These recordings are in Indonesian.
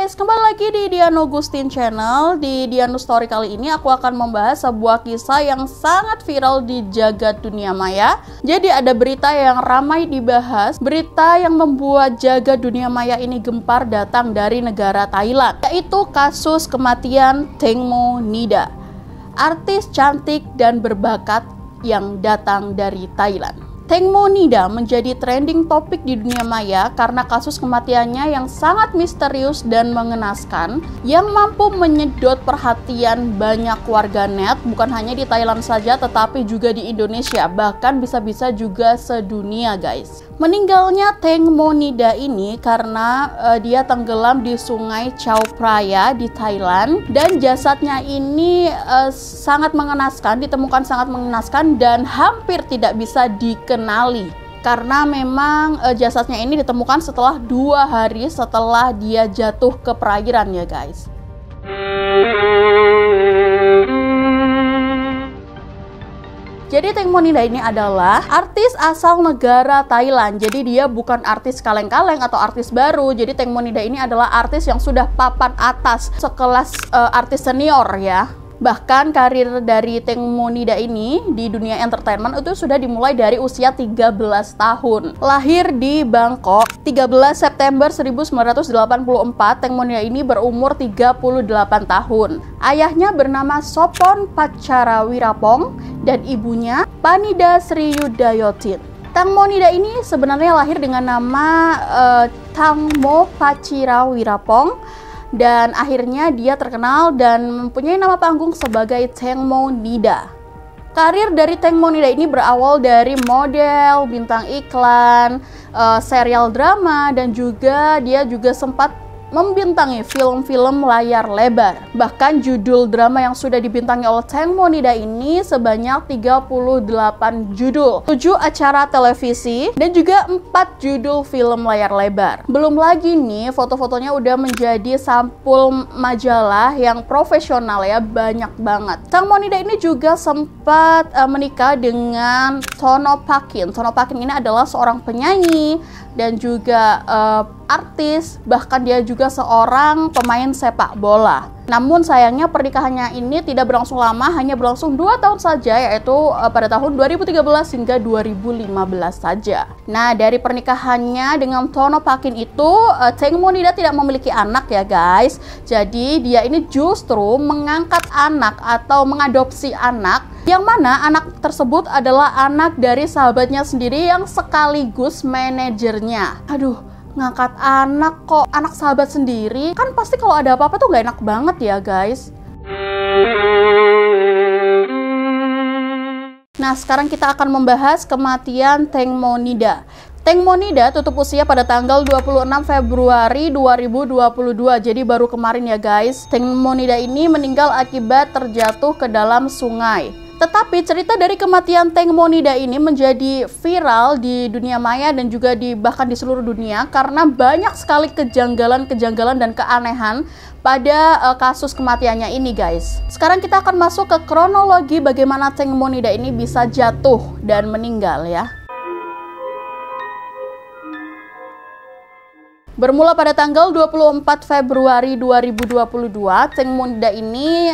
guys, kembali lagi di Dian Augustin Channel. Di Dian Story kali ini aku akan membahas sebuah kisah yang sangat viral di jagat dunia maya. Jadi ada berita yang ramai dibahas, berita yang membuat jagat dunia maya ini gempar datang dari negara Thailand, yaitu kasus kematian Tengmo Nida, artis cantik dan berbakat yang datang dari Thailand. Tengmo Nida menjadi trending topik di dunia maya karena kasus kematiannya yang sangat misterius dan mengenaskan yang mampu menyedot perhatian banyak warganet, bukan hanya di Thailand saja tetapi juga di Indonesia, bahkan bisa-bisa juga sedunia guys. Meninggalnya Tengmo Nida ini karena dia tenggelam di sungai Chao Phraya di Thailand, dan jasadnya ini sangat mengenaskan, ditemukan sangat mengenaskan dan hampir tidak bisa dikenali karena memang jasadnya ini ditemukan setelah 2 hari setelah dia jatuh ke perairan ya guys. Jadi Tengmo Nida ini adalah artis asal negara Thailand. Jadi dia bukan artis kaleng-kaleng atau artis baru. Jadi Tengmo Nida ini adalah artis yang sudah papan atas, sekelas artis senior ya. Bahkan karir dari Tengmo Nida ini di dunia entertainment itu sudah dimulai dari usia 13 tahun. Lahir di Bangkok 13 September 1984, Tengmo Nida ini berumur 38 tahun. Ayahnya bernama Sopon Patcharawirapong dan ibunya Panida Sriyudayotin. Tengmo Nida ini sebenarnya lahir dengan nama Tangmo Patcharawirapong, dan akhirnya dia terkenal dan mempunyai nama panggung sebagai Tengmo Nida. Karir dari Tengmo Nida ini berawal dari model, bintang iklan, serial drama, dan juga dia juga sempat membintangi film-film layar lebar. Bahkan judul drama yang sudah dibintangi oleh Tengmo Nida ini sebanyak 38 judul, 7 acara televisi, dan juga 4 judul film layar lebar. Belum lagi nih foto-fotonya udah menjadi sampul majalah yang profesional ya, banyak banget. Tengmo Nida ini juga sempat menikah dengan Thonnopakin. Thonnopakin ini adalah seorang penyanyi dan juga artis, bahkan dia juga seorang pemain sepak bola. Namun sayangnya pernikahannya ini tidak berlangsung lama, hanya berlangsung 2 tahun saja, yaitu pada tahun 2013 hingga 2015 saja. Nah, dari pernikahannya dengan Thonnopakin itu, Tengmo Nida tidak memiliki anak ya guys. Jadi dia ini justru mengangkat anak atau mengadopsi anak, yang mana anak tersebut adalah anak dari sahabatnya sendiri yang sekaligus manajernya. Aduh, ngangkat anak kok, anak sahabat sendiri, kan pasti kalau ada apa-apa tuh gak enak banget ya guys. Nah, sekarang kita akan membahas kematian Tengmo Nida. Tengmo Nida tutup usia pada tanggal 26 Februari 2022, jadi baru kemarin ya guys. Tengmo Nida ini meninggal akibat terjatuh ke dalam sungai. Tetapi cerita dari kematian Tengmo Nida ini menjadi viral di dunia maya dan juga bahkan di seluruh dunia karena banyak sekali kejanggalan-kejanggalan dan keanehan pada kasus kematiannya ini guys. Sekarang kita akan masuk ke kronologi bagaimana Tengmo Nida ini bisa jatuh dan meninggal ya. Bermula pada tanggal 24 Februari 2022, Tengmo Nida ini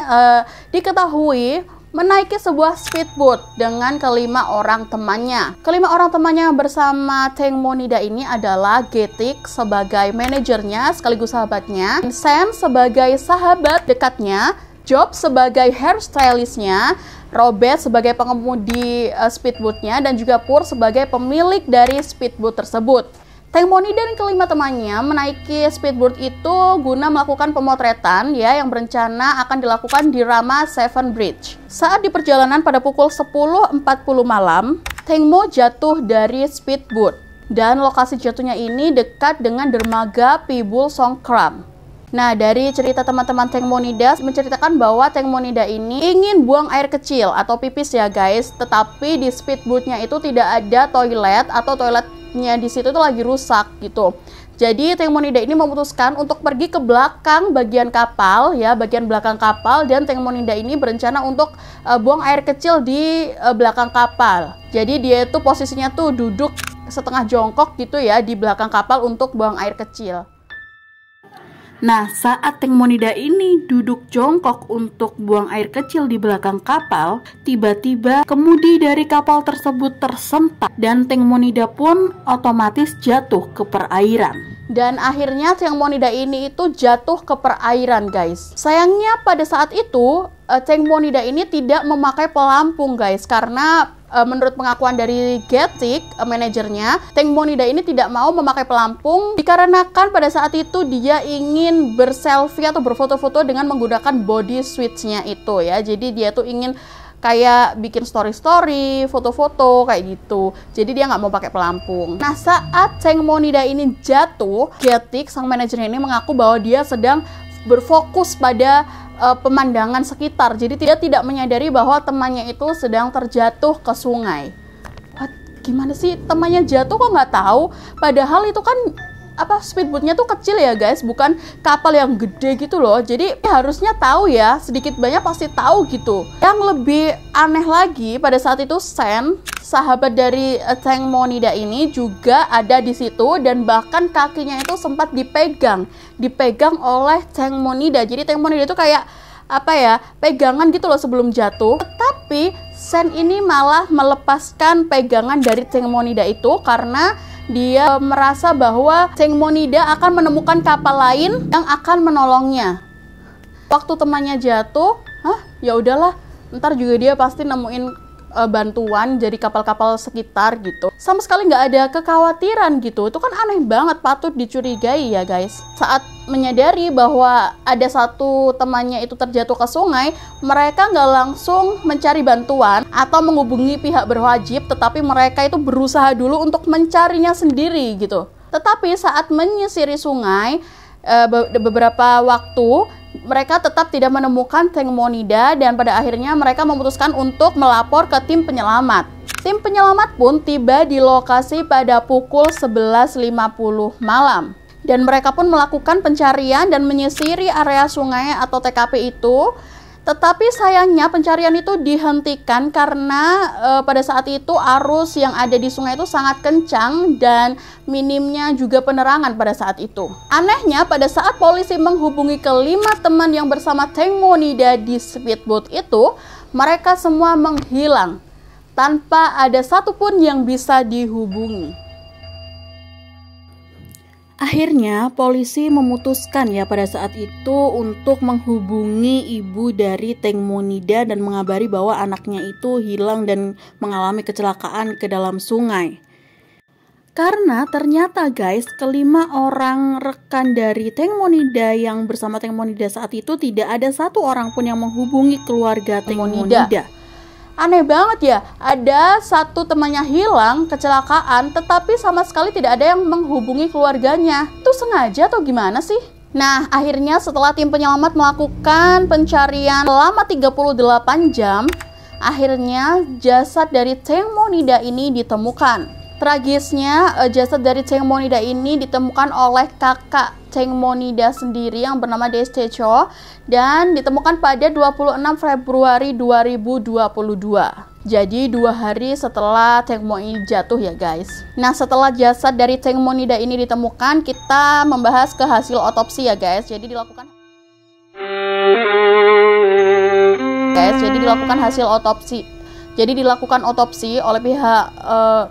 diketahui menaiki sebuah speedboat dengan kelima orang temannya. Kelima orang temannya bersama Tengmo Nida ini adalah Getik sebagai manajernya sekaligus sahabatnya, Sen sebagai sahabat dekatnya, Job sebagai hairstylistnya, Robert sebagai pengemudi speedboatnya, dan juga Pur sebagai pemilik dari speedboat tersebut. Tengmo Nida dan kelima temannya menaiki speedboat itu guna melakukan pemotretan ya yang berencana akan dilakukan di Rama Seven Bridge. Saat di perjalanan pada pukul 10.40 malam, Tengmo jatuh dari speedboat dan lokasi jatuhnya ini dekat dengan dermaga Pibul Songkram. Nah, dari cerita teman-teman Tengmo Nida menceritakan bahwa Tengmo Nida ini ingin buang air kecil atau pipis ya guys, tetapi di speedboatnya itu tidak ada toilet atau toiletnya di situ itu lagi rusak gitu. Jadi Tengmo Nida ini memutuskan untuk pergi ke belakang bagian kapal ya, bagian belakang kapal, dan Tengmo Nida ini berencana untuk buang air kecil di belakang kapal. Jadi dia itu posisinya tuh duduk setengah jongkok gitu ya di belakang kapal untuk buang air kecil. Nah, saat Teng Monida ini duduk jongkok untuk buang air kecil di belakang kapal, tiba-tiba kemudi dari kapal tersebut tersentak dan Teng Monida pun otomatis jatuh ke perairan. Dan akhirnya Teng Monida ini itu jatuh ke perairan, guys. Sayangnya pada saat itu Teng Monida ini tidak memakai pelampung, guys, karena menurut pengakuan dari Getik, manajernya, Teng Monida ini tidak mau memakai pelampung dikarenakan pada saat itu dia ingin berselfie atau berfoto-foto dengan menggunakan body switch-nya itu ya. Jadi dia tuh ingin kayak bikin story-story, foto-foto kayak gitu. Jadi dia nggak mau pakai pelampung. Nah, saat Teng Monida ini jatuh, Getik, sang manajernya ini mengaku bahwa dia sedang berfokus pada pemandangan sekitar. Jadi dia tidak menyadari bahwa temannya itu sedang terjatuh ke sungai. What? Gimana sih temannya jatuh kok nggak tahu? Padahal itu kan speedboatnya tuh kecil ya guys, bukan kapal yang gede gitu loh. Jadi harusnya tahu ya, sedikit banyak pasti tahu gitu. Yang lebih aneh lagi pada saat itu Sen, sahabat dari Teng Monida ini juga ada di situ dan bahkan kakinya itu sempat dipegang oleh Teng Monida. Jadi Teng Monida itu kayak pegangan gitu loh sebelum jatuh. Tetapi Sen ini malah melepaskan pegangan dari Teng Monida itu karena dia merasa bahwa Teng Monida akan menemukan kapal lain yang akan menolongnya. Waktu temannya jatuh, ya udahlah, ntar juga dia pasti nemuin bantuan dari kapal-kapal sekitar gitu. Sama sekali nggak ada kekhawatiran gitu. Itu kan aneh banget, patut dicurigai ya guys. Saat menyadari bahwa ada satu temannya itu terjatuh ke sungai, mereka nggak langsung mencari bantuan atau menghubungi pihak berwajib, tetapi mereka itu berusaha dulu untuk mencarinya sendiri gitu. Tetapi saat menyisiri sungai, beberapa waktu mereka tetap tidak menemukan Teng Monida dan pada akhirnya mereka memutuskan untuk melapor ke tim penyelamat. Tim penyelamat pun tiba di lokasi pada pukul 11.50 malam. Dan mereka pun melakukan pencarian dan menyisiri area sungai atau TKP itu. Tetapi sayangnya pencarian itu dihentikan karena pada saat itu arus yang ada di sungai itu sangat kencang dan minimnya juga penerangan pada saat itu. Anehnya pada saat polisi menghubungi kelima teman yang bersama Teng Monida di speedboat itu, mereka semua menghilang tanpa ada satupun yang bisa dihubungi. Akhirnya polisi memutuskan ya pada saat itu untuk menghubungi ibu dari Teng Monida dan mengabari bahwa anaknya itu hilang dan mengalami kecelakaan ke dalam sungai. Karena ternyata guys, kelima orang rekan dari Teng Monida yang bersama Teng Monida saat itu tidak ada satu orang pun yang menghubungi keluarga Teng Monida. Aneh banget ya, ada satu temannya hilang, kecelakaan, tetapi sama sekali tidak ada yang menghubungi keluarganya. Itu sengaja atau gimana sih? Nah, akhirnya setelah tim penyelamat melakukan pencarian selama 38 jam, akhirnya jasad dari Teng Monida ini ditemukan. Tragisnya, jasad dari Teng Monida ini ditemukan oleh kakak Teng Monida sendiri yang bernama Deste Cho dan ditemukan pada 26 Februari 2022. Jadi 2 hari setelah Teng Monida jatuh ya guys. Nah, setelah jasad dari Teng Monida ini ditemukan, kita membahas ke hasil otopsi ya guys. Jadi dilakukan hasil otopsi. Jadi dilakukan otopsi oleh pihak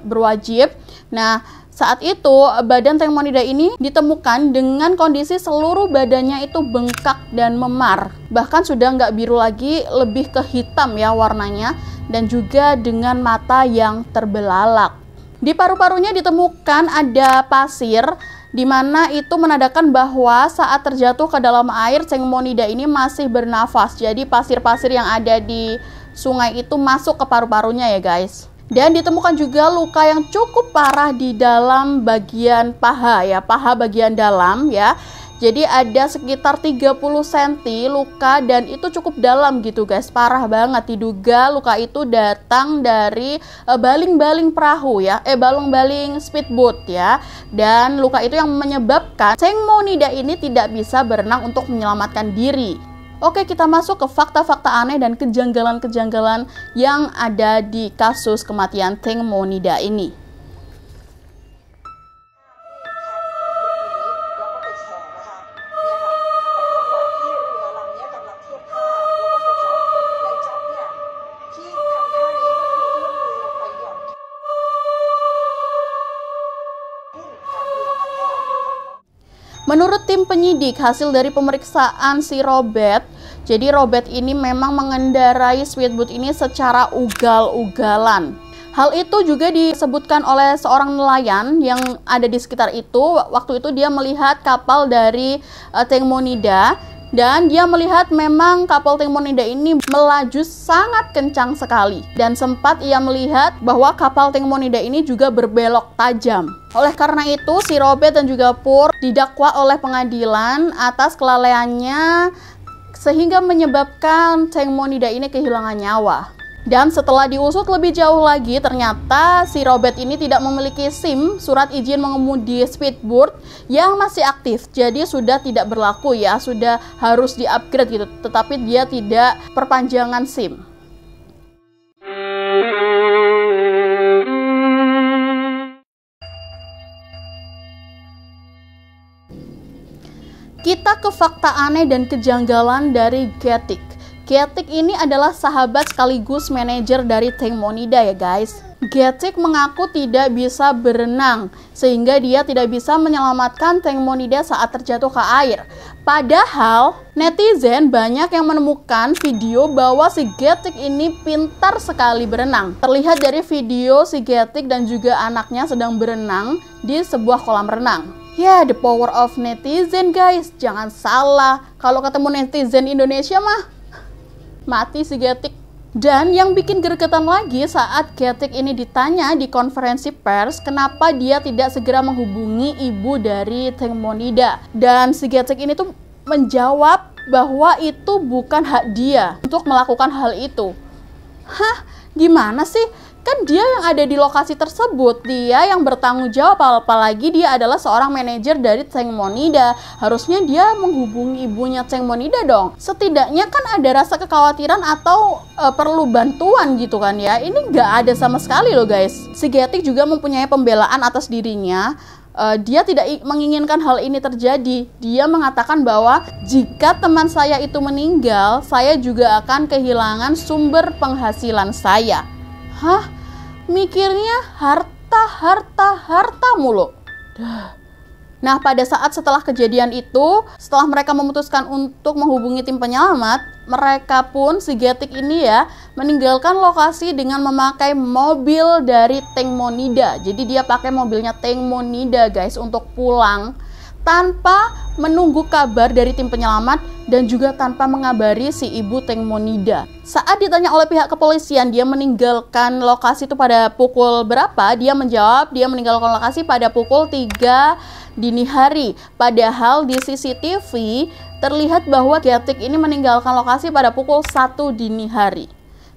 berwajib. Nah, saat itu badan Teng Monida ini ditemukan dengan kondisi seluruh badannya itu bengkak dan memar. Bahkan sudah nggak biru lagi, lebih ke hitam ya warnanya. Dan juga dengan mata yang terbelalak. Di paru-parunya ditemukan ada pasir, di mana itu menandakan bahwa saat terjatuh ke dalam air, Teng Monida ini masih bernafas. Jadi pasir-pasir yang ada di sungai itu masuk ke paru-parunya ya guys. Dan ditemukan juga luka yang cukup parah di dalam bagian paha ya, paha bagian dalam ya. Jadi ada sekitar 30 cm luka dan itu cukup dalam gitu guys, parah banget. Diduga luka itu datang dari baling-baling perahu ya, baling-baling speedboat ya. Dan luka itu yang menyebabkan Teng Monida ini tidak bisa berenang untuk menyelamatkan diri. Oke, kita masuk ke fakta-fakta aneh dan kejanggalan-kejanggalan yang ada di kasus kematian Teng Monida ini. Menurut tim penyidik, hasil dari pemeriksaan si Robert, jadi Robert ini memang mengendarai speedboat ini secara ugal-ugalan. Hal itu juga disebutkan oleh seorang nelayan yang ada di sekitar itu. Waktu itu dia melihat kapal dari Tank Monida, dan dia melihat memang kapal Tank Monida ini melaju sangat kencang sekali. Dan sempat ia melihat bahwa kapal Tank Monida ini juga berbelok tajam. Oleh karena itu, si Robert dan juga Pur didakwa oleh pengadilan atas kelalaiannya sehingga menyebabkan Tank Monida ini kehilangan nyawa. Dan setelah diusut lebih jauh lagi, ternyata si Robert ini tidak memiliki SIM, surat izin mengemudi speedboat, yang masih aktif. Jadi sudah tidak berlaku ya, sudah harus di-upgrade gitu. Tetapi dia tidak perpanjangan SIM. Kita ke fakta aneh dan kejanggalan dari Getik. Getik ini adalah sahabat sekaligus manajer dari Tank Monida ya guys. Getik mengaku tidak bisa berenang, sehingga dia tidak bisa menyelamatkan Tank Monida saat terjatuh ke air. Padahal netizen banyak yang menemukan video bahwa si Getik ini pintar sekali berenang. Terlihat dari video si Getik dan juga anaknya sedang berenang di sebuah kolam renang. Ya, the power of netizen guys, jangan salah. Kalau ketemu netizen Indonesia mah mati si Getik. Dan yang bikin gregetan lagi saat Getik ini ditanya di konferensi pers kenapa dia tidak segera menghubungi ibu dari Tank Monida. Dan si Getik ini tuh menjawab bahwa itu bukan hak dia untuk melakukan hal itu. Hah? Gimana sih? Kan dia yang ada di lokasi tersebut, dia yang bertanggung jawab, apalagi dia adalah seorang manajer dari Tank Monida. Harusnya dia menghubungi ibunya Tank Monida dong. Setidaknya kan ada rasa kekhawatiran atau perlu bantuan gitu kan ya. Ini nggak ada sama sekali loh guys. Si Getik juga mempunyai pembelaan atas dirinya. Dia tidak menginginkan hal ini terjadi. Dia mengatakan bahwa jika teman saya itu meninggal, saya juga akan kehilangan sumber penghasilan saya. Hah? Mikirnya harta mulu. Nah, pada saat setelah kejadian itu, setelah mereka memutuskan untuk menghubungi tim penyelamat, mereka pun, si Getik ini ya, meninggalkan lokasi dengan memakai mobil dari Tank Monida. Jadi dia pakai mobilnya Tank Monida guys untuk pulang tanpa menunggu kabar dari tim penyelamat dan juga tanpa mengabari si ibu Tank Monida. Saat ditanya oleh pihak kepolisian dia meninggalkan lokasi itu pada pukul berapa, dia menjawab dia meninggalkan lokasi pada pukul 3 dini hari. Padahal di CCTV terlihat bahwa Getik ini meninggalkan lokasi pada pukul 1 dini hari.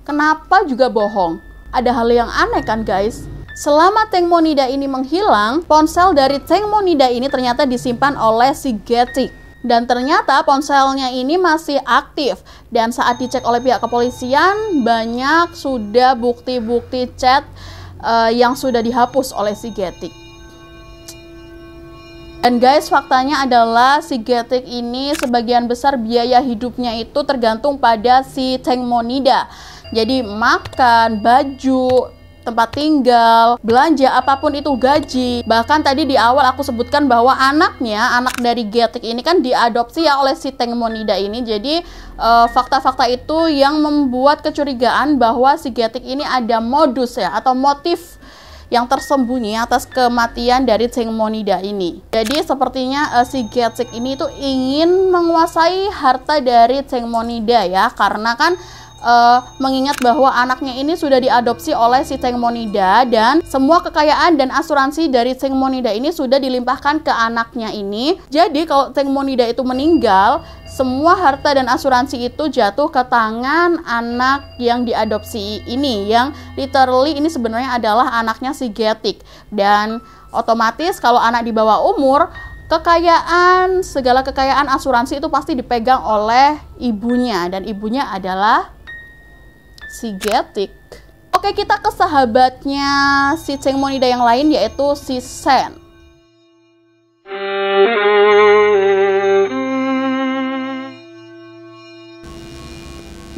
Kenapa juga bohong? Ada hal yang aneh kan guys? Selama Tank Monida ini menghilang, ponsel dari Tank Monida ini ternyata disimpan oleh si Getik. Dan ternyata ponselnya ini masih aktif. Dan saat dicek oleh pihak kepolisian, banyak sudah bukti-bukti chat yang sudah dihapus oleh si Getik. Dan guys, faktanya adalah si Getik ini sebagian besar biaya hidupnya itu tergantung pada si Tank Monida. Jadi makan, baju, tempat tinggal, belanja, apapun itu gaji. Bahkan tadi di awal aku sebutkan bahwa anak dari Getik ini kan diadopsi ya oleh si Tank Monida ini. Jadi fakta-fakta itu yang membuat kecurigaan bahwa si Getik ini ada modus ya atau motif yang tersembunyi atas kematian dari Tank Monida ini. Jadi sepertinya si Getik ini tuh ingin menguasai harta dari Tank Monida ya, karena kan mengingat bahwa anaknya ini sudah diadopsi oleh si Tank Monida dan semua kekayaan dan asuransi dari Tank Monida ini sudah dilimpahkan ke anaknya ini. Jadi kalau Tank Monida itu meninggal, semua harta dan asuransi itu jatuh ke tangan anak yang diadopsi ini, yang literally ini sebenarnya adalah anaknya si Getik. Dan otomatis kalau anak di bawah umur, segala kekayaan asuransi itu pasti dipegang oleh ibunya, dan ibunya adalah si Getik. Oke, kita ke sahabatnya si Tank Monida yang lain, yaitu si Sen.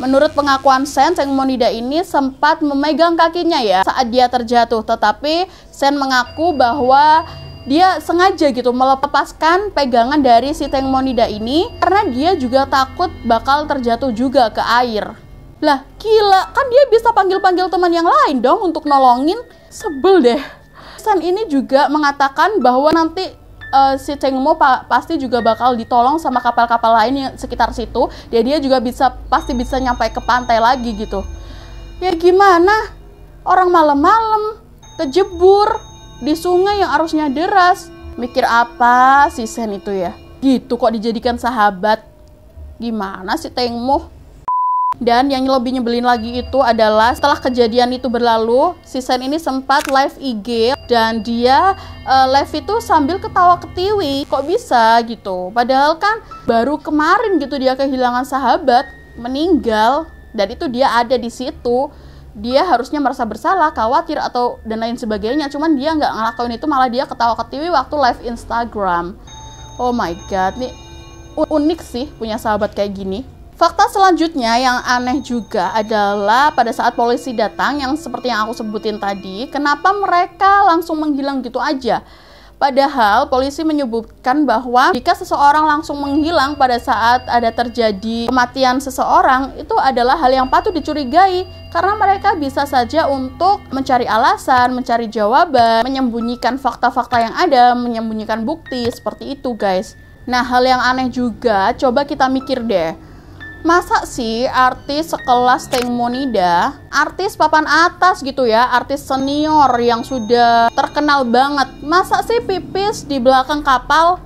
Menurut pengakuan Sen, Tank Monida ini sempat memegang kakinya ya saat dia terjatuh, tetapi Sen mengaku bahwa dia sengaja gitu melepaskan pegangan dari si Teng Monida ini karena dia juga takut bakal terjatuh juga ke air. Lah gila, kan dia bisa panggil-panggil teman yang lain dong untuk nolongin. Sebel deh. San ini juga mengatakan bahwa nanti si Cheng Mo pasti juga bakal ditolong sama kapal-kapal lain yang sekitar situ. Dia juga pasti bisa nyampe ke pantai lagi gitu. Ya gimana? Orang malam-malam kejebur di sungai yang arusnya deras. Mikir apa si Sen itu ya? Gitu kok dijadikan sahabat. Gimana si Teng Mo? Dan yang lebih nyebelin lagi itu adalah setelah kejadian itu berlalu, si Sen ini sempat live IG dan dia live itu sambil ketawa ketiwi. Kok bisa gitu? Padahal kan baru kemarin gitu dia kehilangan sahabat, meninggal, dan itu dia ada di situ. Dia harusnya merasa bersalah, khawatir atau dan lain sebagainya. Cuman dia nggak ngelakuin itu, malah dia ketawa ketiwi waktu live Instagram. Oh my god, nih unik sih punya sahabat kayak gini. Fakta selanjutnya yang aneh juga adalah pada saat polisi datang, yang seperti yang aku sebutin tadi, kenapa mereka langsung menghilang gitu aja? Padahal polisi menyebutkan bahwa jika seseorang langsung menghilang pada saat ada terjadi kematian seseorang, itu adalah hal yang patut dicurigai karena mereka bisa saja untuk mencari alasan, mencari jawaban, menyembunyikan fakta-fakta yang ada, menyembunyikan bukti, seperti itu guys. Nah, hal yang aneh juga, coba kita mikir deh. Masa sih artis sekelas Teng Monida, artis papan atas gitu ya, artis senior yang sudah terkenal banget, masa sih pipis di belakang kapal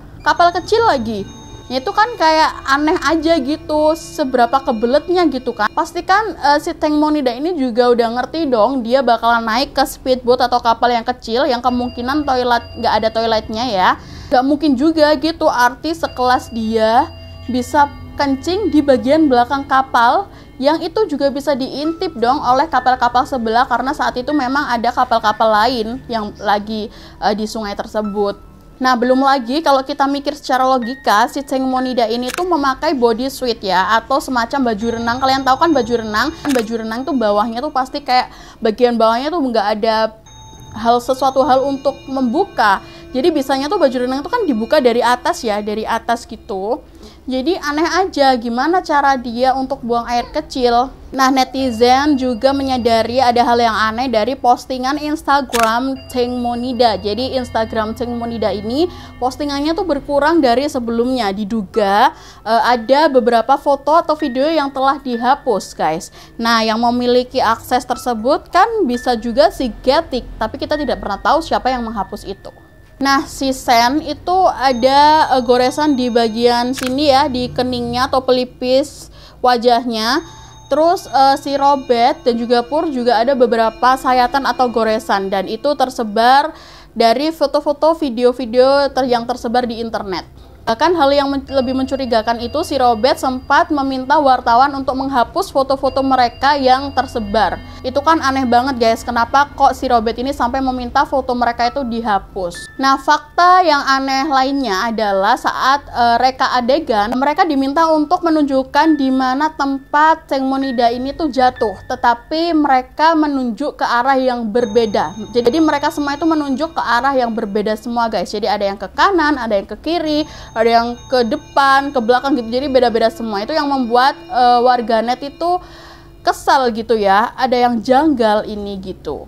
kecil lagi? Itu kan kayak aneh aja gitu, seberapa kebeletnya gitu kan. Pastikan si Teng Monida ini juga udah ngerti dong, dia bakalan naik ke speedboat atau kapal yang kecil yang kemungkinan nggak ada toiletnya ya. Gak mungkin juga gitu artis sekelas dia bisa kencing di bagian belakang kapal yang itu juga bisa diintip dong oleh kapal-kapal sebelah karena saat itu memang ada kapal-kapal lain yang lagi di sungai tersebut. Nah, belum lagi kalau kita mikir secara logika, si Teng Monida ini tuh memakai body suit ya, atau semacam baju renang. Kalian tahu kan baju renang? Baju renang tuh bawahnya tuh pasti kayak bagian bawahnya tuh nggak ada sesuatu hal untuk membuka. Jadi biasanya tuh baju renang itu kan dibuka dari atas ya, dari atas gitu. Jadi aneh aja gimana cara dia untuk buang air kecil. Nah, netizen juga menyadari ada hal yang aneh dari postingan Instagram Teng Monida. Jadi Instagram Teng Monida ini postingannya tuh berkurang dari sebelumnya. Diduga ada beberapa foto atau video yang telah dihapus guys. Nah, yang memiliki akses tersebut kan bisa juga si Getik, tapi kita tidak pernah tahu siapa yang menghapus itu. Nah, si Sen itu ada goresan di bagian sini ya, di keningnya atau pelipis wajahnya. Terus si Robert dan juga Pur juga ada beberapa sayatan atau goresan, dan itu tersebar dari foto-foto, video-video yang tersebar di internet. Bahkan hal yang lebih mencurigakan itu si Robert sempat meminta wartawan untuk menghapus foto-foto mereka yang tersebar. Itu kan aneh banget guys, kenapa kok si Robert ini sampai meminta foto mereka itu dihapus. Nah, fakta yang aneh lainnya adalah saat reka adegan, mereka diminta untuk menunjukkan di mana tempat Teng Monida ini tuh jatuh, tetapi mereka menunjuk ke arah yang berbeda. Jadi mereka semua itu menunjuk ke arah yang berbeda semua guys. Jadi ada yang ke kanan, ada yang ke kiri, ada yang ke depan, ke belakang gitu. Jadi beda-beda semua. Itu yang membuat warganet itu kesal gitu ya. Ada yang janggal ini gitu.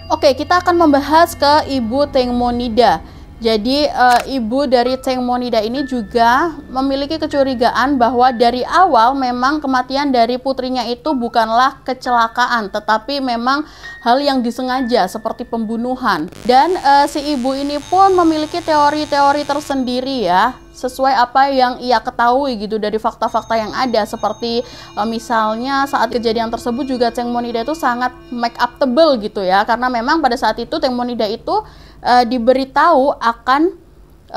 Oke, kita akan membahas ke Ibu Teng Monida. Jadi ibu dari Teng Monida ini juga memiliki kecurigaan bahwa dari awal memang kematian dari putrinya itu bukanlah kecelakaan, tetapi memang hal yang disengaja seperti pembunuhan. Dan si ibu ini pun memiliki teori-teori tersendiri ya, sesuai apa yang ia ketahui gitu dari fakta-fakta yang ada. Seperti misalnya saat kejadian tersebut juga Teng Monida itu sangat make up tebel gitu ya, karena memang pada saat itu Teng Monida itu diberitahu akan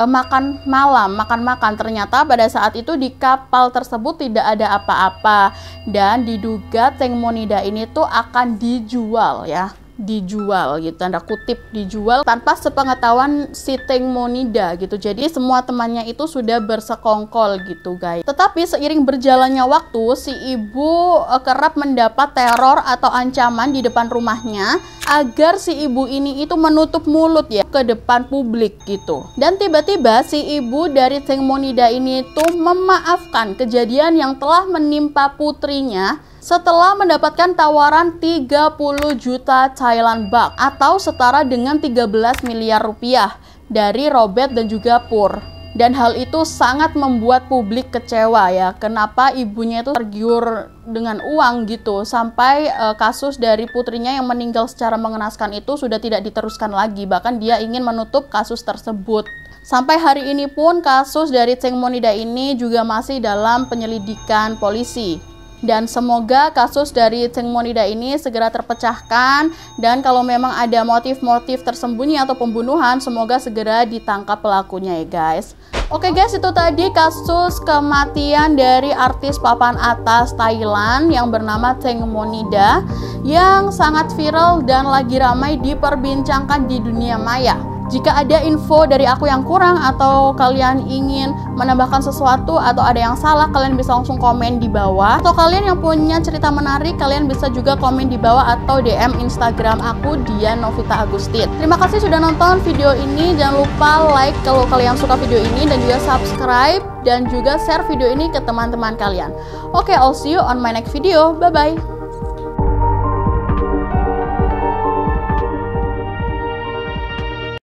makan malam, makan-makan. Ternyata pada saat itu di kapal tersebut tidak ada apa-apa, dan diduga Teng Monida ini tuh akan dijual ya. dijual gitu, tanda kutip dijual tanpa sepengetahuan si Teng Monida gitu. Jadi semua temannya itu sudah bersekongkol gitu guys. Tetapi seiring berjalannya waktu, si ibu kerap mendapat teror atau ancaman di depan rumahnya agar si ibu ini itu menutup mulut ya ke depan publik gitu. Dan tiba-tiba si ibu dari Teng Monida ini tuh memaafkan kejadian yang telah menimpa putrinya setelah mendapatkan tawaran 30 juta Thailand baht atau setara dengan 13 miliar rupiah dari Robert dan juga Pur. Dan hal itu sangat membuat publik kecewa ya. Kenapa ibunya itu tergiur dengan uang gitu, sampai kasus dari putrinya yang meninggal secara mengenaskan itu sudah tidak diteruskan lagi. Bahkan dia ingin menutup kasus tersebut. Sampai hari ini pun kasus dari Teng Monida ini juga masih dalam penyelidikan polisi. Dan semoga kasus dari Teng Monida ini segera terpecahkan, dan kalau memang ada motif-motif tersembunyi atau pembunuhan, semoga segera ditangkap pelakunya ya guys. Oke guys, itu tadi kasus kematian dari artis papan atas Thailand yang bernama Teng Monida yang sangat viral dan lagi ramai diperbincangkan di dunia maya. Jika ada info dari aku yang kurang atau kalian ingin menambahkan sesuatu atau ada yang salah, kalian bisa langsung komen di bawah. Atau kalian yang punya cerita menarik, kalian bisa juga komen di bawah atau DM Instagram aku Dian Novita Agustin. Terima kasih sudah nonton video ini. Jangan lupa like kalau kalian suka video ini dan juga subscribe dan juga share video ini ke teman-teman kalian. Oke, I'll see you on my next video. Bye bye.